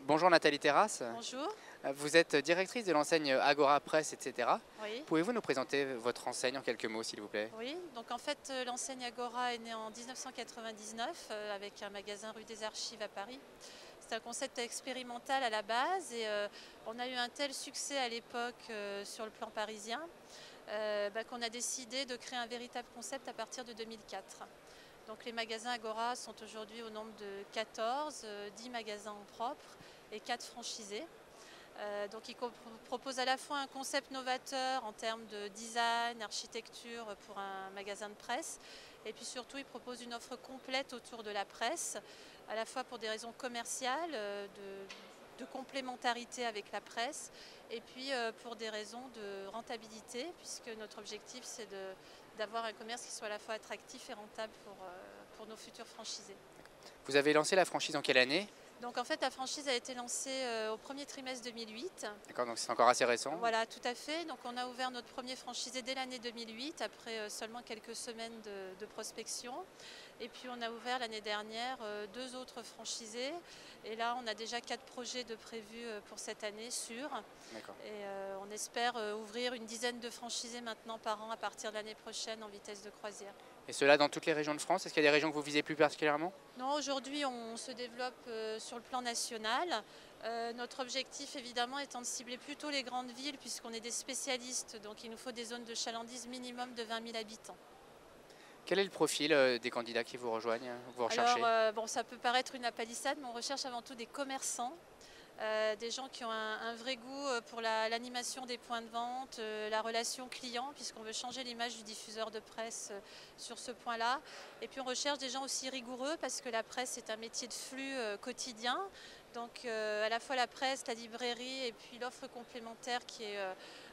Bonjour Nathalie Terrasse, Bonjour. vous êtes directrice de l'enseigne Agora Presse, etc. Oui. Pouvez-vous nous présenter votre enseigne en quelques mots s'il vous plaît? Oui, donc en fait l'enseigne Agora est née en 1999 avec un magasin rue des Archives à Paris. C'est un concept expérimental à la base et on a eu un tel succès à l'époque sur le plan parisien qu'on a décidé de créer un véritable concept à partir de 2004. Donc les magasins Agora sont aujourd'hui au nombre de 14, 10 magasins en propre et 4 franchisés. Donc ils proposent à la fois un concept novateur en termes de design, architecture pour un magasin de presse, et puis surtout ils proposent une offre complète autour de la presse, à la fois pour des raisons commerciales, de complémentarité avec la presse, et puis pour des raisons de rentabilité, puisque notre objectif c'est d'avoir un commerce qui soit à la fois attractif et rentable pour nos futurs franchisés. Vous avez lancé la franchise en quelle année? Donc en fait la franchise a été lancée au premier trimestre 2008. D'accord, donc c'est encore assez récent. Voilà, tout à fait. Donc on a ouvert notre premier franchisé dès l'année 2008, après seulement quelques semaines de prospection. Et puis on a ouvert l'année dernière 2 autres franchisés. Et là on a déjà 4 projets de prévus pour cette année sûrs. Et on espère ouvrir une dizaine de franchisés maintenant par an à partir de l'année prochaine en vitesse de croisière. Et cela dans toutes les régions de France? Est-ce qu'il y a des régions que vous visez plus particulièrement? Non, aujourd'hui on se développe sur le plan national. Notre objectif évidemment étant de cibler plutôt les grandes villes puisqu'on est des spécialistes, donc il nous faut des zones de chalandise minimum de 20 000 habitants. Quel est le profil des candidats qui vous rejoignent, vous recherchez? Alors, bon, ça peut paraître une palissade, mais on recherche avant tout des commerçants, des gens qui ont un vrai goût pour l'animation des points de vente, la relation client, puisqu'on veut changer l'image du diffuseur de presse sur ce point-là. Et puis on recherche des gens aussi rigoureux, parce que la presse est un métier de flux quotidien. Donc à la fois la presse, la librairie et puis l'offre complémentaire qui est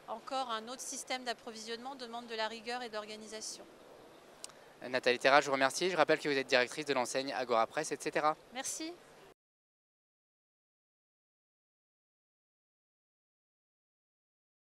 encore un autre système d'approvisionnement demande de la rigueur et de l'organisation. Nathalie Terrasse, je vous remercie. Je rappelle que vous êtes directrice de l'enseigne Agora Presse, etc. Merci.